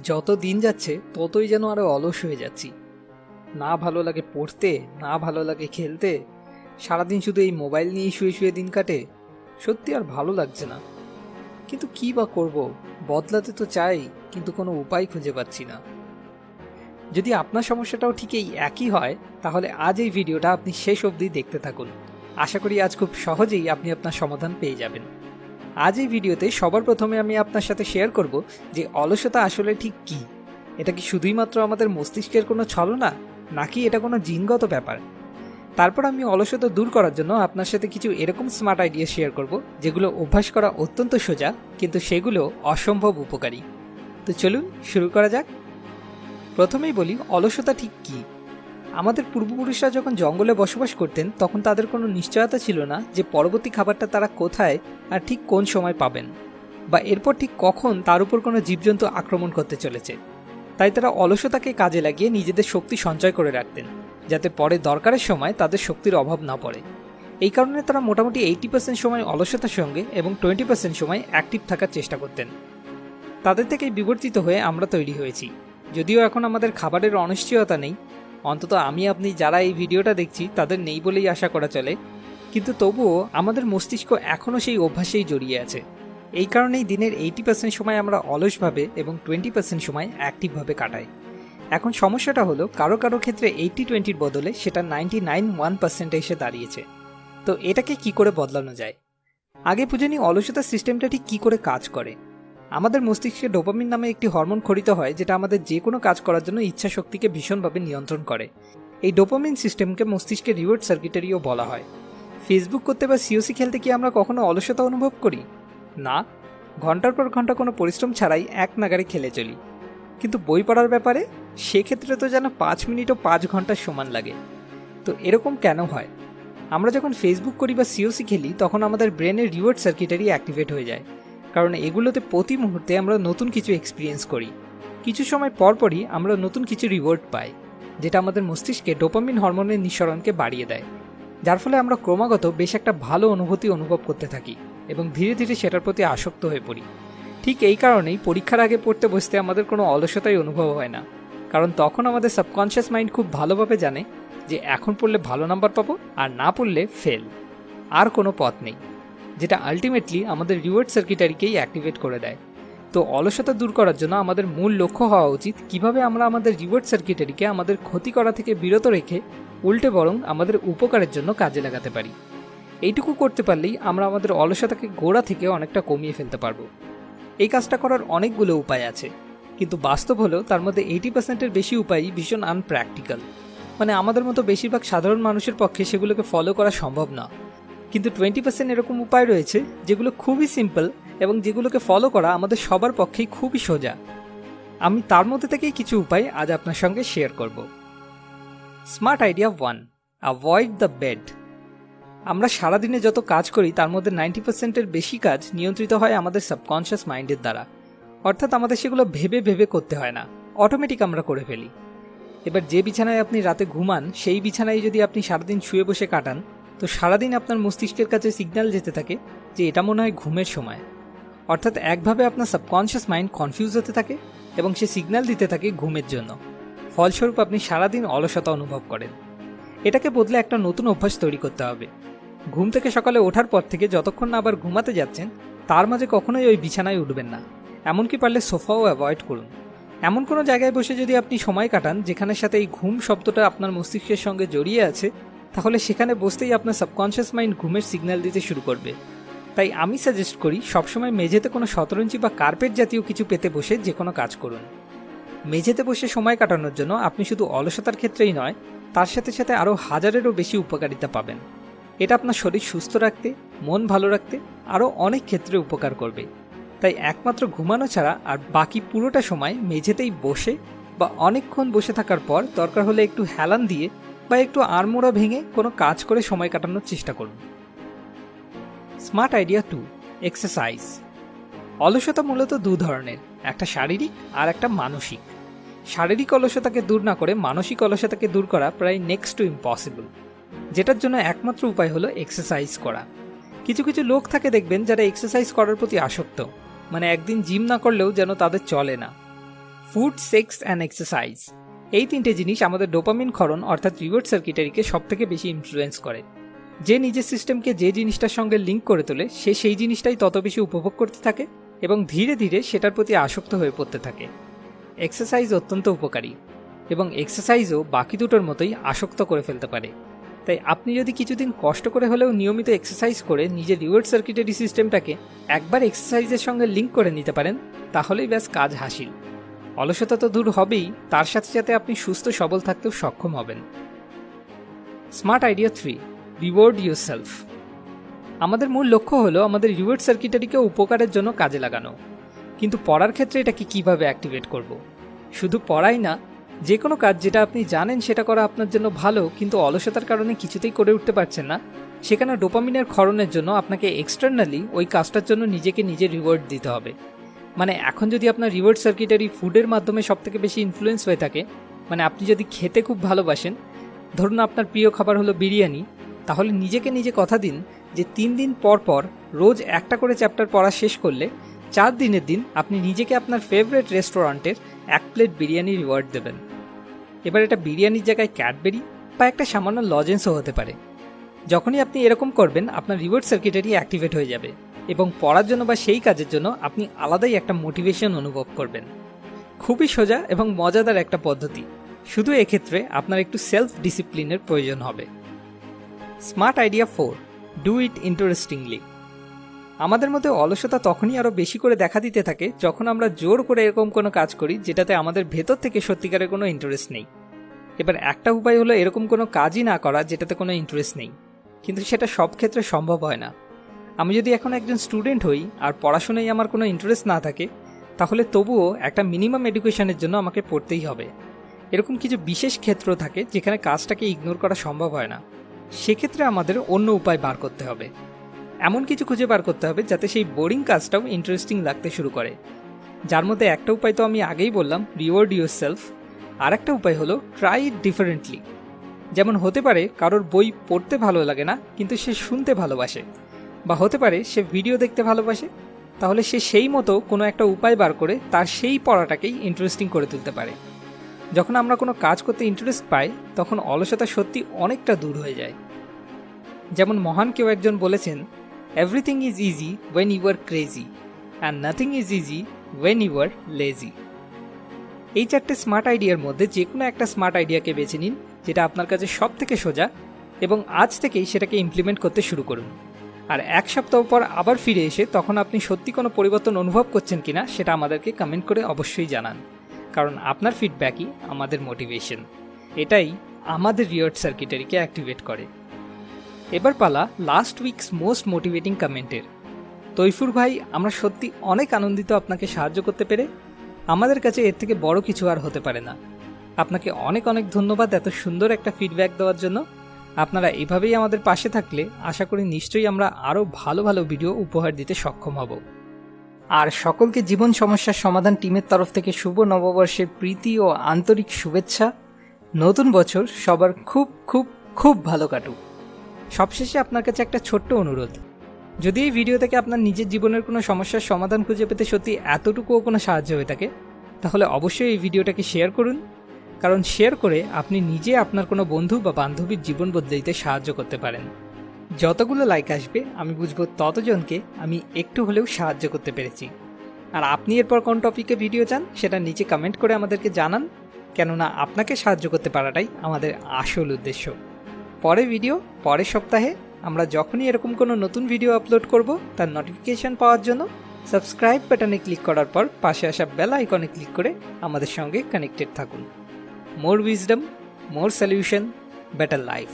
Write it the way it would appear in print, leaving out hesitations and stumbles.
যত দিন যাচ্ছে ততই যেন আরো অলস হয়ে যাচ্ছি। না ভালো লাগে পড়তে, না ভালো লাগে খেলতে, সারাদিন শুধু এই মোবাইল নিয়ে শুয়ে শুয়ে দিন কাটে। সত্যি আর ভালো লাগছে না। কিন্তু কি বা করব, বদলাতে তো চাই, কিন্তু কোনো উপায় খুঁজে পাচ্ছি না। যদি আপনার সমস্যাটাও ঠিক এই একই হয়, তাহলে আজ এই ভিডিওটা আপনি শেষ অবধি দেখতে থাকুন। আশা করি আজ খুব সহজেই আপনি আপনার সমাধান পেয়ে যাবেন। আজ এই ভিডিওতে সবার প্রথমে আমি আপনার সাথে শেয়ার করব যে অলসতা আসলে ঠিক কি। এটা কি শুধুই মাত্র আমাদের মস্তিষ্কের কোনো ছলনা, নাকি এটা কোনো জিনগত ব্যাপার? তারপর আমি অলসতা দূর করার জন্য আপনার সাথে কিছু এরকম স্মার্ট আইডিয়া শেয়ার করব যেগুলো অভ্যাস করা অত্যন্ত সোজা, কিন্তু সেগুলো অসম্ভব উপকারী। তো চলুন শুরু করা যাক। প্রথমেই বলি, অলসতা ঠিক কি। আমাদের পূর্বপুরুষরা যখন জঙ্গলে বসবাস করতেন, তখন তাদের কোনো নিশ্চয়তা ছিল না যে পরবর্তী খাবারটা তারা কোথায় আর ঠিক কোন সময় পাবেন, বা এরপর ঠিক কখন তার উপর কোনো জীবজন্তু আক্রমণ করতে চলেছে। তাই তারা অলসতাকে কাজে লাগিয়ে নিজেদের শক্তি সঞ্চয় করে রাখতেন, যাতে পরে দরকারের সময় তাদের শক্তির অভাব না পড়ে। এই কারণে তারা মোটামুটি 80% সময় অলসতার সঙ্গে এবং 20% সময় অ্যাক্টিভ থাকার চেষ্টা করতেন। তাদের থেকেই বিবর্তিত হয়ে আমরা তৈরি হয়েছি। যদিও এখন আমাদের খাবারের অনিশ্চয়তা নেই, অন্তত আমি আপনি যারা এই ভিডিওটা দেখছি তাদের নেই বলেই আশা করা চলে, কিন্তু তবুও আমাদের মস্তিষ্ক এখনও সেই অভ্যাসেই জড়িয়ে আছে। এই কারণেই দিনের 80% সময় আমরা অলসভাবে এবং 20% সময় অ্যাক্টিভভাবে কাটাই। এখন সমস্যাটা হলো, কারো কারো ক্ষেত্রে 80-20-র বদলে সেটা 99-1% এসে দাঁড়িয়েছে। তো এটাকে কি করে বদলানো যায়? আগে বুঝে নিই অলসতার সিস্টেমটা ঠিক কী করে কাজ করে। আমাদের মস্তিষ্কে ডোপামিন নামে একটি হরমোন খরিত হয়, যেটা আমাদের যে কোনো কাজ করার জন্য ইচ্ছা শক্তিকে ভীষণভাবে নিয়ন্ত্রণ করে। এই ডোপামিন সিস্টেমকে মস্তিষ্কের রিওয়ার্ড সার্কিটারিও বলা হয়। ফেসবুক করতে বা সিওসি খেলতে কি আমরা কখনো অলসতা অনুভব করি? না, ঘন্টার পর ঘন্টা কোনো পরিশ্রম ছাড়াই এক নাগারে খেলে চলি। কিন্তু বই পড়ার ব্যাপারে সেক্ষেত্রে তো যেন 5 মিনিটও 5 ঘন্টার সমান লাগে। তো এরকম কেন হয়? আমরা যখন ফেসবুক করি বা সিওসি খেলি, তখন আমাদের ব্রেনের রিওয়ার্ড সার্কিটারি অ্যাক্টিভেট হয়ে যায়, কারণ এগুলোতে প্রতি মুহূর্তে আমরা নতুন কিছু এক্সপিরিয়েন্স করি। কিছু সময় পরপরই আমরা নতুন কিছু রিওয়ার্ড পাই, যেটা আমাদের মস্তিষ্কে ডোপামিন হরমোনের নিঃসরণকে বাড়িয়ে দেয়, যার ফলে আমরা ক্রমাগত বেশ একটা ভালো অনুভূতি অনুভব করতে থাকি এবং ধীরে ধীরে সেটার প্রতি আসক্ত হয়ে পড়ি। ঠিক এই কারণেই পরীক্ষার আগে পড়তে বসতে আমাদের কোনো অলসতাই অনুভব হয় না, কারণ তখন আমাদের সাবকনশিয়াস মাইন্ড খুব ভালোভাবে জানে যে এখন পড়লে ভালো নাম্বার পাবো, আর না পড়লে ফেল। আর কোনো পথ নেই, যেটা আলটিমেটলি আমাদের রিওয়ার্ড সার্কিটারিকেই অ্যাক্টিভেট করে দেয়। তো অলসতা দূর করার জন্য আমাদের মূল লক্ষ্য হওয়া উচিত কিভাবে আমরা আমাদের রিওয়ার্ড সার্কিটারিকে আমাদের ক্ষতি করা থেকে বিরত রেখে উল্টে বরং আমাদের উপকারের জন্য কাজে লাগাতে পারি। এইটুকু করতে পারলেই আমরা আমাদের অলসতাকে গোড়া থেকে অনেকটা কমিয়ে ফেলতে পারবো। এই কাজটা করার অনেকগুলো উপায় আছে, কিন্তু বাস্তব হলো তার মধ্যে 80%-এর বেশি উপায়ই ভীষণ আনপ্র্যাকটিক্যাল। মানে আমাদের মতো বেশিরভাগ সাধারণ মানুষের পক্ষে সেগুলোকে ফলো করা সম্ভব না। কিন্তু 20% এরকম উপায় রয়েছে যেগুলো খুবই সিম্পল এবং যেগুলোকে ফলো করা আমাদের সবার পক্ষেই খুবই সোজা। আমি তার মধ্যে থেকেই কিছু উপায় আজ আপনার সঙ্গে শেয়ার করব। Smart idea 1, avoid the bed. আমরা সারাদিনে যত কাজ করি তার মধ্যে 90%-এর বেশি কাজ নিয়ন্ত্রিত হয় আমাদের সাবকনশিয়াস মাইন্ডের দ্বারা। অর্থাৎ আমাদের সেগুলো ভেবে ভেবে করতে হয় না, অটোমেটিক আমরা করে ফেলি। এবার যে বিছানায় আপনি রাতে ঘুমান, সেই বিছানায় যদি আপনি সারাদিন শুয়ে বসে কাটান, তো সারাদিন আপনার মস্তিষ্কের কাছে সিগন্যাল যেতে থাকে যে এটা মনে হয় ঘুমের সময়। অর্থাৎ একভাবে আপনার সাবকনশিয়াস মাইন্ড কনফিউজ হতে থাকে এবং সে সিগন্যাল দিতে থাকে ঘুমের জন্য। ফলস্বরূপ আপনি সারাদিন অলসতা অনুভব করেন। এটাকে বদলে একটা নতুন অভ্যাস তৈরি করতে হবে। ঘুম থেকে সকালে ওঠার পর থেকে যতক্ষণ না আবার ঘুমাতে যাচ্ছেন, তার মাঝে কখনোই ওই বিছানায় উঠবেন না। এমনকি পারলে সোফাও অ্যাভয়েড করুন। এমন কোনো জায়গায় বসে যদি আপনি সময় কাটান যেখানের সাথে এই ঘুম শব্দটা আপনার মস্তিষ্কের সঙ্গে জড়িয়ে আছে, তাহলে সেখানে বসতেই আপনার সাবকনশিয়াস মাইন্ড ঘুমের সিগন্যাল দিতে শুরু করবে। তাই আমি সাজেস্ট করি সবসময় মেঝেতে কোনো শতরঞ্চি বা কার্পেট জাতীয় কিছু পেতে বসে যে কোনো কাজ করুন। মেঝেতে বসে সময় কাটানোর জন্য আপনি শুধু অলসতার ক্ষেত্রেই নয়, তার সাথে সাথে আরও হাজারেরও বেশি উপকারিতা পাবেন। এটা আপনার শরীর সুস্থ রাখতে, মন ভালো রাখতে আরও অনেক ক্ষেত্রে উপকার করবে। তাই একমাত্র ঘুমানো ছাড়া আর বাকি পুরোটা সময় মেঝেতেই বসে বা অনেকক্ষণ বসে থাকার পর দরকার হলে একটু হেলান দিয়ে বা একটু আড়মোড়া ভেঙে কোনো কাজ করে সময় কাটানোর চেষ্টা করুন। Smart idea 2, exercise. অলসতা মূলত দু ধরনের, একটা শারীরিক আর একটা মানসিক। শারীরিক অলসতাকে দূর না করে মানসিক অলসতাকে দূর করা প্রায় নেক্সট টু ইম্পসিবল, যেটার জন্য একমাত্র উপায় হলো এক্সারসাইজ করা। কিছু কিছু লোক থাকে দেখবেন যারা এক্সারসাইজ করার প্রতি আসক্ত, মানে একদিন জিম না করলেও যেন তাদের চলে না। ফুড, সেক্স অ্যান্ড এক্সারসাইজ, এই তিনটে জিনিস আমাদের ডোপামিন ক্ষরণ অর্থাৎ রিওয়ার্ড সার্কিটারিকে সবথেকে বেশি ইনফ্লুয়েন্স করে। যে নিজের সিস্টেমকে যে জিনিসটার সঙ্গে লিঙ্ক করে তোলে সে সেই জিনিসটাই তত বেশি উপভোগ করতে থাকে এবং ধীরে ধীরে সেটার প্রতি আসক্ত হয়ে পড়তে থাকে। এক্সারসাইজ অত্যন্ত উপকারী এবং এক্সারসাইজও বাকি দুটোর মতোই আসক্ত করে ফেলতে পারে। তাই আপনি যদি কিছুদিন কষ্ট করে হলেও নিয়মিত এক্সারসাইজ করে নিজের রিওয়ার্ড সার্কিটারি সিস্টেমটাকে একবার এক্সারসাইজের সঙ্গে লিঙ্ক করে নিতে পারেন, তাহলেই ব্যাস কাজ হাসিল। অলসতা তো দূর হবেই, তার সাথে সাথে আপনি সুস্থ সবল থাকতেও সক্ষম হবেন। Smart idea 3, reward yourself. আমাদের মূল লক্ষ্য হলো আমাদের রিওয়ার্ড সার্কিটারিকে উপকারের জন্য কাজে লাগানো, কিন্তু পড়ার ক্ষেত্রে এটাকে কিভাবে অ্যাক্টিভেট করব? শুধু পড়াই না, যে কোনো কাজ যেটা আপনি জানেন সেটা করা আপনার জন্য ভালো কিন্তু অলসতার কারণে কিছুতেই করে উঠতে পারছেন না, সেখানে ডোপামিনের ক্ষরণের জন্য আপনাকে এক্সটার্নালি ওই কাজটার জন্য নিজেকে নিজে রিওয়ার্ড দিতে হবে। মানে এখন যদি আপনার রিওয়ার্ড সার্কিটারি ফুডের মাধ্যমে সবথেকে বেশি ইনফ্লুয়েন্স হয়ে থাকে, মানে আপনি যদি খেতে খুব ভালোবাসেন, ধরুন আপনার প্রিয় খাবার হলো বিরিয়ানি, তাহলে নিজেকে নিজে কথা দিন যে 3 দিন পর পর রোজ একটা করে চ্যাপ্টার পড়া শেষ করলে 4 দিনের দিন আপনি নিজেকে আপনার ফেভারিট রেস্টুরেন্টের 1 প্লেট বিরিয়ানি রিওয়ার্ড দেবেন। এবার এটা বিরিয়ানির জায়গায় ক্যাডবেরি বা একটা সামান্য লজেন্সও হতে পারে। যখনই আপনি এরকম করবেন আপনার রিওয়ার্ড সার্কিটারি অ্যাক্টিভেট হয়ে যাবে এবং পড়ার জন্য বা সেই কাজের জন্য আপনি আলাদাই একটা মোটিভেশন অনুভব করবেন। খুবই সোজা এবং মজাদার একটা পদ্ধতি, শুধু এক্ষেত্রে আপনার একটু সেলফ ডিসিপ্লিনের প্রয়োজন হবে। Smart idea 4, do it interestingly. আমাদের মধ্যে অলসতা তখনই আরও বেশি করে দেখা দিতে থাকে যখন আমরা জোর করে এরকম কোনো কাজ করি যেটাতে আমাদের ভেতর থেকে সত্যিকারের কোনো ইন্টারেস্ট নেই। এবার একটা উপায় হলো এরকম কোনো কাজই না করা যেটাতে কোনো ইন্টারেস্ট নেই, কিন্তু সেটা সব ক্ষেত্রে সম্ভব হয় না। আমি যদি এখন একজন স্টুডেন্ট হই আর পড়াশোনায় আমার কোনো ইন্টারেস্ট না থাকে, তাহলে তবুও একটা মিনিমাম এডুকেশনের জন্য আমাকে পড়তেই হবে। এরকম কিছু বিশেষ ক্ষেত্র থাকে যেখানে কাজটাকে ইগনোর করা সম্ভব হয় না, সেক্ষেত্রে আমাদের অন্য উপায় বার করতে হবে। এমন কিছু খুঁজে বার করতে হবে যাতে সেই বোরিং কাজটাও ইন্টারেস্টিং লাগতে শুরু করে, যার মধ্যে একটা উপায় তো আমি আগেই বললাম, রিওয়ার্ড ইউরসেলফ। আর একটা উপায় হলো ট্রাই ইট ডিফারেন্টলি। যেমন হতে পারে কারোর বই পড়তে ভালো লাগে না কিন্তু সে শুনতে ভালোবাসে, বা হতে পারে সে ভিডিও দেখতে ভালোবাসে, তাহলে সে সেই মতো কোনো একটা উপায় বার করে তার সেই পড়াটাকেই ইন্টারেস্টিং করে তুলতে পারে। যখন আমরা কোনো কাজ করতে ইন্টারেস্ট পাই তখন অলসতা সত্যি অনেকটা দূর হয়ে যায়। যেমন মহান কেউ একজন বলেছেন, everything is easy when you are crazy and nothing is easy when you are lazy. এই 4টে স্মার্ট আইডিয়ার মধ্যে যে কোনো একটা স্মার্ট আইডিয়াকে বেছে নিন যেটা আপনার কাছে সব থেকে সোজা, এবং আজ থেকেই সেটাকে ইমপ্লিমেন্ট করতে শুরু করুন। আর 1 সপ্তাহ পর আবার ফিরে এসে তখন আপনি সত্যি কোনো পরিবর্তন অনুভব করছেন কিনা সেটা আমাদেরকে কমেন্ট করে অবশ্যই জানান, কারণ আপনার ফিডব্যাকই আমাদের মোটিভেশন। এটাই আমাদের রিওয়ার্ড সার্কিটারিকে অ্যাক্টিভেট করে। এবার পালা লাস্ট উইকস মোস্ট মোটিভেটিং কমেন্টের। তৈফুর ভাই, আমরা সত্যি অনেক আনন্দিত আপনাকে সাহায্য করতে পেরে। আমাদের কাছে এর থেকে বড় কিছু আর হতে পারে না। আপনাকে অনেক অনেক ধন্যবাদ এত সুন্দর একটা ফিডব্যাক দেওয়ার জন্য। আপনারা এভাবেই আমাদের পাশে থাকলে আশা করি নিশ্চয়ই আমরা আরও ভালো ভালো ভিডিও উপহার দিতে সক্ষম হব। আর সকলকে জীবন সমস্যার সমাধান টিমের তরফ থেকে শুভ নববর্ষের প্রীতি ও আন্তরিক শুভেচ্ছা। নতুন বছর সবার খুব খুব খুব ভালো কাটুক। সবশেষে আপনার কাছে একটা ছোট্ট অনুরোধ, যদি এই ভিডিও থেকে আপনার নিজের জীবনের কোনো সমস্যার সমাধান খুঁজে পেতে সত্যি এতটুকুও কোনো সাহায্য হয়ে থাকে, তাহলে অবশ্যই এই ভিডিওটাকে শেয়ার করুন, কারণ শেয়ার করে আপনি নিজে আপনার কোনো বন্ধু বা বান্ধবীর জীবন বদলে দিতে সাহায্য করতে পারেন। যতগুলো লাইক আসবে আমি বুঝব ততজনকে আমি একটু হলেও সাহায্য করতে পেরেছি। আর আপনি এরপর কোন টপিকে ভিডিও চান সেটা নিচে কমেন্ট করে আমাদেরকে জানান, কেননা আপনাকে সাহায্য করতে পারাটাই আমাদের আসল উদ্দেশ্য। পরের ভিডিও পরের সপ্তাহে। আমরা যখনই এরকম কোনো নতুন ভিডিও আপলোড করব তার নোটিফিকেশন পাওয়ার জন্য সাবস্ক্রাইব বাটনে ক্লিক করার পর পাশে আসা বেল আইকনে ক্লিক করে আমাদের সঙ্গে কানেক্টেড থাকুন। মোর উইজডম, মোর সলিউশন, বেটার লাইফ।